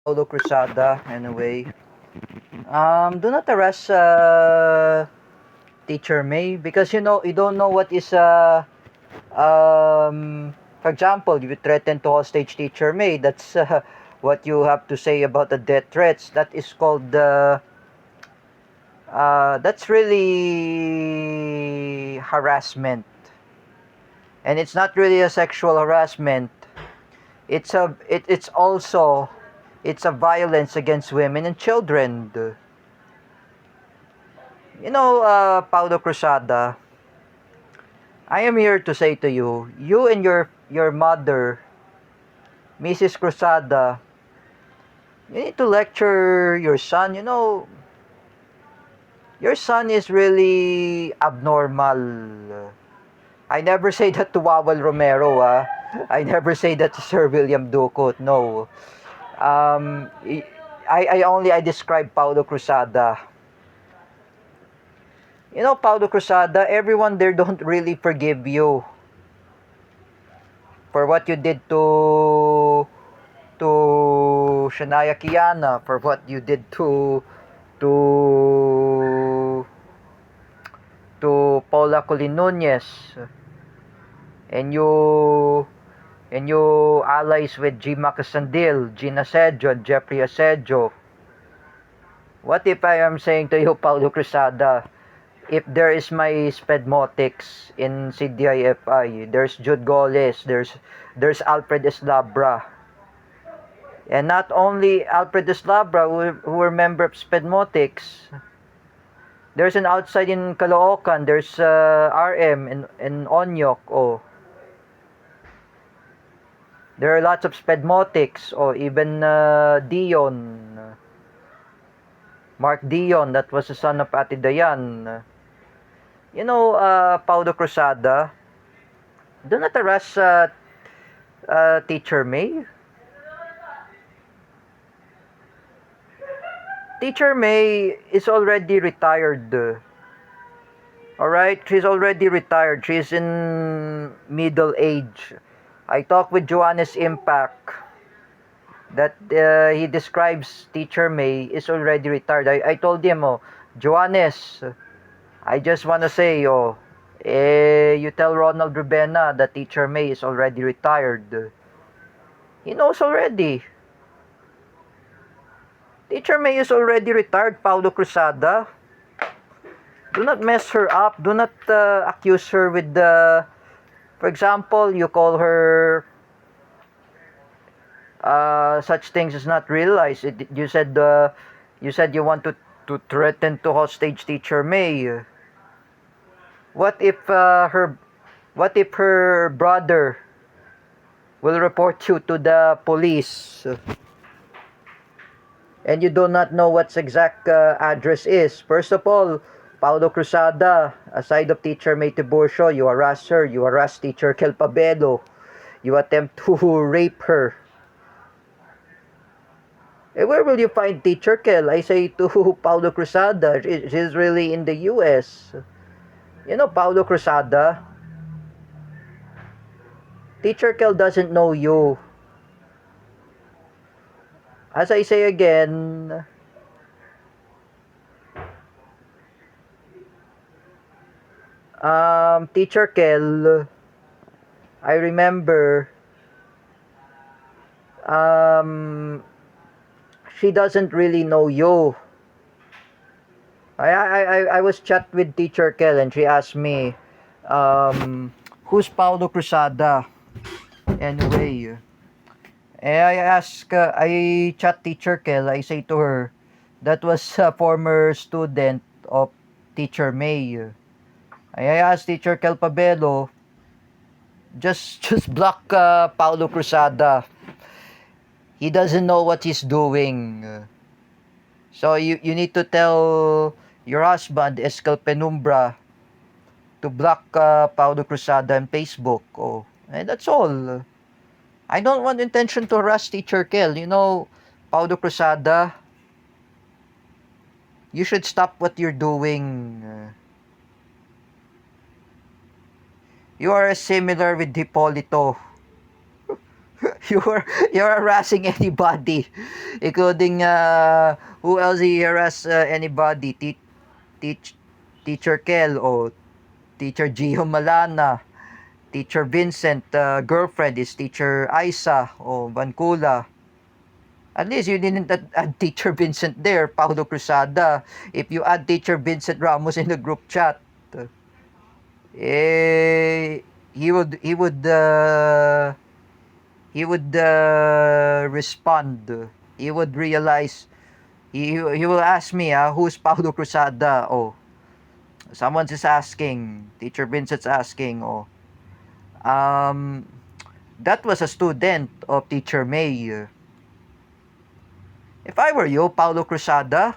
Paulo Cruzada, anyway. Do not harass Teacher May because you don't know what is for example, you threaten to hostage Teacher May. That's what you have to say about the death threats. That is called that's really harassment, and it's not really a sexual harassment. It's also it's a violence against women and children. Paulo Cruzada, I am here to say to you, you and your mother, Mrs. Cruzada, you need to lecture your son. Your son is really abnormal. I never say that to Wawal Romero, ah. I never say that to Sir William Ducot. No. Um, I describe Paulo Cruzada. Paulo Cruzada, everyone there don't really forgive you for what you did to Shania Kiana, for what you did to Paula Colin Nunez, and you allies with G. Macasandil, Gina Sejo, Jeffrey Asejo. What if I am saying to you, Paulo Cruzada, if there is my Spedmotics in CDIFI, there's Jude Goles, there's Alfred Eslabra, and not only Alfred Eslabra who were member of Spedmotics. There's an outside in Caloocan. There's RM in Onyok. Oh, there are lots of Spedmotics. Oh, even Dion, Mark Dion, that was the son of Ate Dayan. Paulo Cruzada, do not harass Teacher May. Teacher May is already retired. Alright, she's already retired. She's in middle age. I talked with Joannes Impact that he describes Teacher May is already retired. I told him, Joannes, I just want to say, you tell Ronald Rubena that Teacher May is already retired. He knows already. Teacher May is already retired, Paulo Cruzada. Do not mess her up. Do not accuse her with for example, you call her such things is not realized. You said you want to threaten to hostage Teacher May. What if her brother will report you to the police? And you do not know what's exact address is. First of all, Paulo Cruzada, aside of Teacher May Tiburcio, you harass her, you harass Teacher Kel Pabelo, you attempt to rape her. Where will you find Teacher Kel? I say to Paulo Cruzada, she's really in the US. Paulo Cruzada, Teacher Kel doesn't know you. As I say again, Teacher Kel, I remember, she doesn't really know you. I was chat with Teacher Kel and she asked me, who's Paulo Cruzada? Anyway, I chat Teacher Kel, I say to her, that was a former student of Teacher May. I asked Teacher Kel Pabelo, just block Paulo Cruzada. He doesn't know what he's doing. So you need to tell your husband, Escal Penumbra, to block Paulo Cruzada on Facebook. Oh, and that's all. I don't want intention to harass Teacher Kel. Paulo Cruzada, you should stop what you're doing. You are similar with Hipolito. you're harassing anybody, including who else he harass anybody? Teach Teacher Kel o Teacher Gio Malana, Teacher Vincent, girlfriend is Teacher Isa o Bancula. At least you didn't add Teacher Vincent there, Paulo Cruzada. If you add Teacher Vincent Ramos in the group chat, eh, he would respond. He would realize. He will ask me, who's Paulo Cruzada? Oh, someone's just asking. Teacher Vincent's asking. Oh, um, that was a student of Teacher May. If I were you, Paulo Cruzada,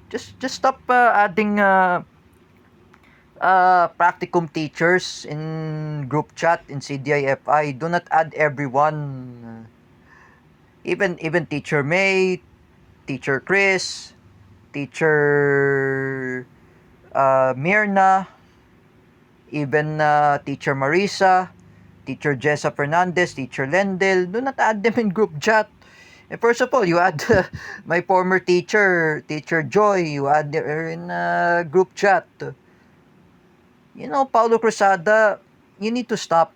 just stop adding practicum teachers in group chat in CDIFI. Do not add everyone. Even Teacher May, Teacher Chris, Teacher Mirna, even Teacher Marisa, Teacher Jessa Fernandez, Teacher Lendel. Do not add them in group chat. And first of all, you add my former teacher, Teacher Joy. You add her in group chat. You know, Paulo Cruzada, you need to stop.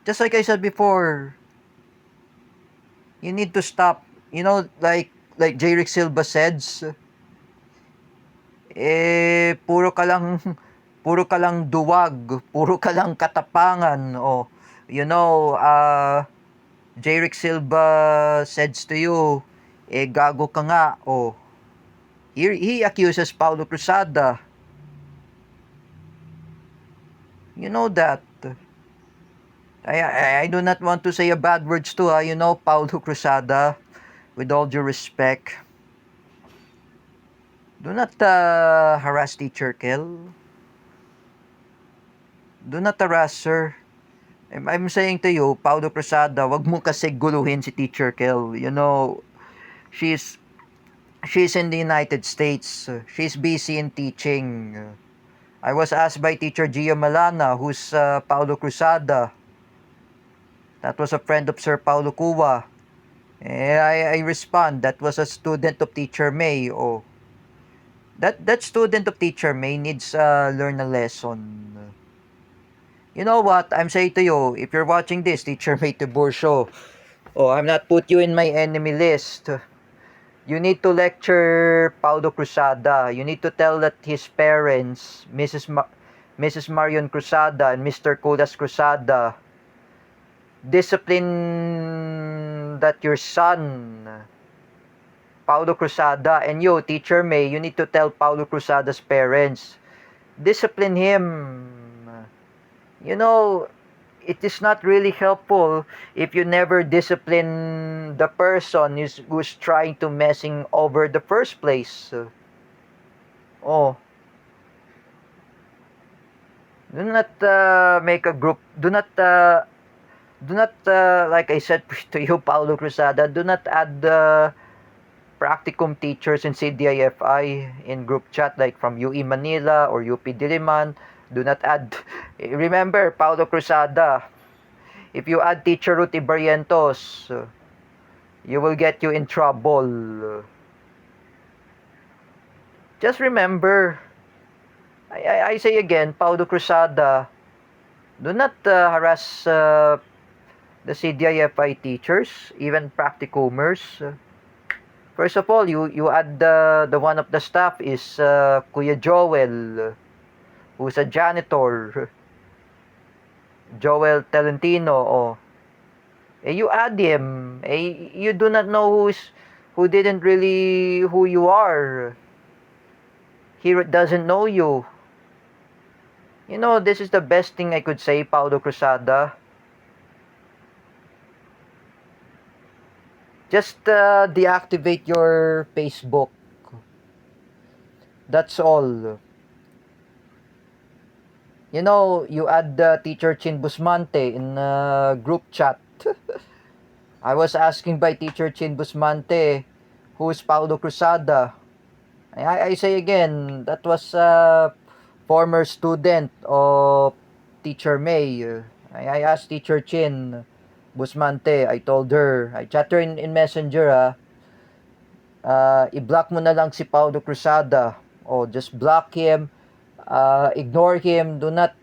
Just like I said before, you need to stop. You know, like J. Rick Silva says, puro ka lang duwag, puro ka lang katapangan. O, you know, J. Rick Silva says to you, gago ka nga. O, he accuses Paulo Cruzada. You know that. I do not want to say a bad words to, you know, Paulo Cruzada, with all due respect. Do not harass Teacher Kel. Do not harass her. I'm saying to you, Paulo Cruzada, wag mo kasi guluhin si Teacher Kel. You know, she's in the United States. She's busy in teaching. I was asked by Teacher Gio Malana, who's Paulo Cruzada. That was a friend of Sir Paulo Cuba. I respond, that was a student of Teacher May. Oh, that student of Teacher May needs learn a lesson. You know what? I'm saying to you, if you're watching this, Teacher May Tiburcio, oh, I'm not put you in my enemy list. You need to lecture Paulo Cruzada. You need to tell that his parents, Mrs. Marion Cruzada and Mr. Colas Cruzada, discipline that your son, Paulo Cruzada, and you, Teacher May, you need to tell Paulo Cruzada's parents, discipline him. You know, it is not really helpful if you never discipline the person who's trying to messing over the first place. Oh. Do not make a group. Do not, like I said to you, Paulo Cruzada, do not add practicum teachers in CDIFI in group chat like from UE Manila or UP Diliman. Do not add. Remember, Paulo Cruzada, if you add Teacher Ruti Barrientos, you will get you in trouble. Just remember, I say again, Paulo Cruzada, do not harass the CDIFI teachers, even practicumers. First of all, you add the one of the staff is Kuya Joel, who's a janitor. Joel Tolentino. Oh. You add him. You do not know who didn't really who you are. He doesn't know you. You know, this is the best thing I could say, Paulo Cruzada. Just deactivate your Facebook. That's all. You know, you add Teacher Chin Busmante in group chat. I was asking by Teacher Chin Busmante, who is Paulo Cruzada. I say again, that was a former student of Teacher May. I asked Teacher Chin Busmante. I told her, I chat her in Messenger, i-block mo na lang si Paulo Cruzada. O, just block him. Ignore him. Do not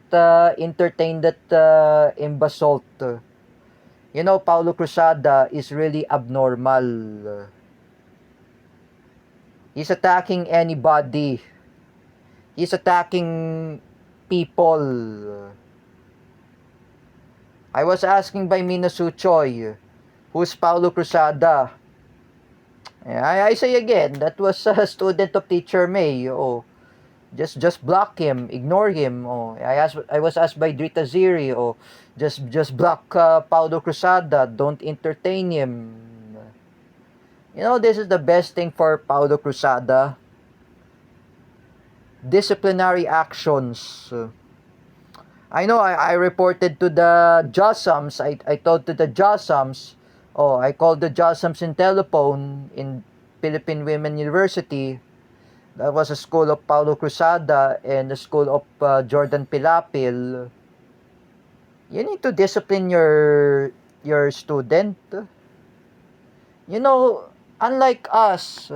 entertain that imbasalt. You know, Paulo Cruzada is really abnormal. He's attacking anybody. He's attacking people. I was asking by Minasu Choi, who's Paulo Cruzada? I say again, that was a student of Teacher May. Oh, just block him, ignore him. Oh, I was asked by Drita Ziri. Oh, just block Paulo Cruzada. Don't entertain him. You know, this is the best thing for Paulo Cruzada. Disciplinary actions. I know I reported to the JOSAMs. I told to the JOSAMs. Oh, I called the JOSAMs in telephone in Philippine Women University. That was a school of Paulo Cruzada and the school of Jordan Pilapil. You need to discipline your student. You know, unlike us,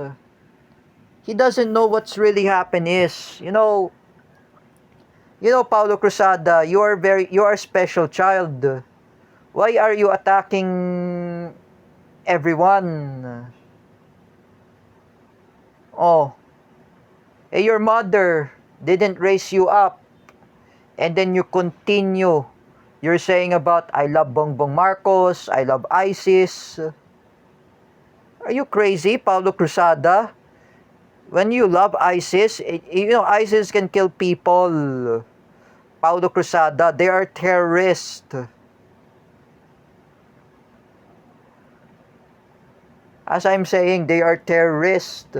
he doesn't know what's really happening is. You know, Paulo Cruzada, you are a special child. Why are you attacking everyone? Oh, your mother didn't raise you up, and then you continue. You're saying about, I love Bongbong Marcos, I love ISIS. Are you crazy, Paulo Cruzada? When you love ISIS, you know, ISIS can kill people. Paulo Cruzada, they are terrorists. As I'm saying, they are terrorists.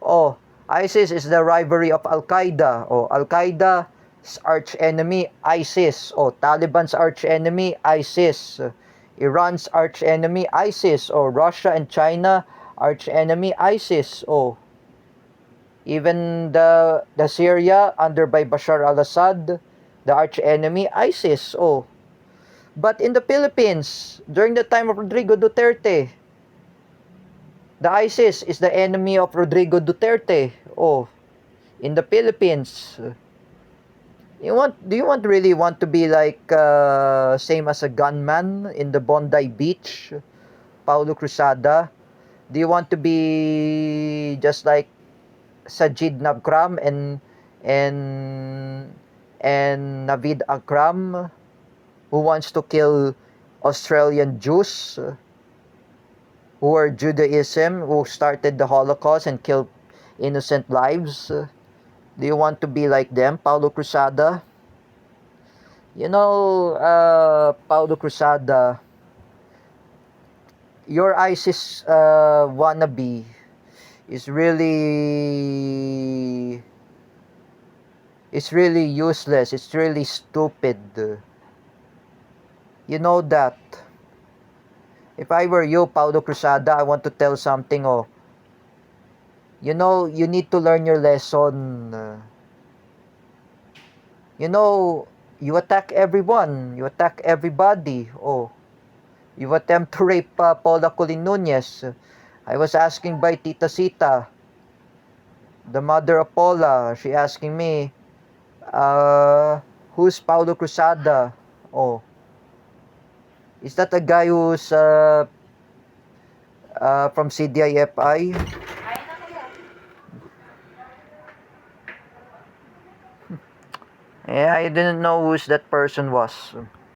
Oh, ISIS is the rivalry of Al-Qaeda. Oh, Al-Qaeda's arch enemy, ISIS. Oh, Taliban's arch enemy, ISIS. Iran's arch enemy, ISIS. Oh, Russia and China, arch enemy, ISIS. Oh, even the Syria under by Bashar al-Assad, the arch enemy, ISIS. Oh, but in the Philippines, during the time of Rodrigo Duterte, the ISIS is the enemy of Rodrigo Duterte. Oh, in the Philippines, do you really want to be like same as a gunman in the Bondi Beach, Paulo Cruzada? Do you want to be just like Sajid Navkram and Navid Akram, who wants to kill Australian Jews who are Judaism, who started the Holocaust and killed innocent lives? Do you want to be like them, Paulo Cruzada? You know, Paulo Cruzada, your ISIS wannabe is really useless. It's really stupid. You know that. If I were you, Paulo Cruzada, I want to tell something. Oh, you know, you need to learn your lesson. You know, you attack everyone. You attack everybody. Oh, you attempt to rape Paula Colin Nunez. I was asking by Tita Sita, the mother of Paula. She asking me, who's Paulo Cruzada? Oh, is that a guy who's from CDIFI? Yeah, I didn't know who that person was.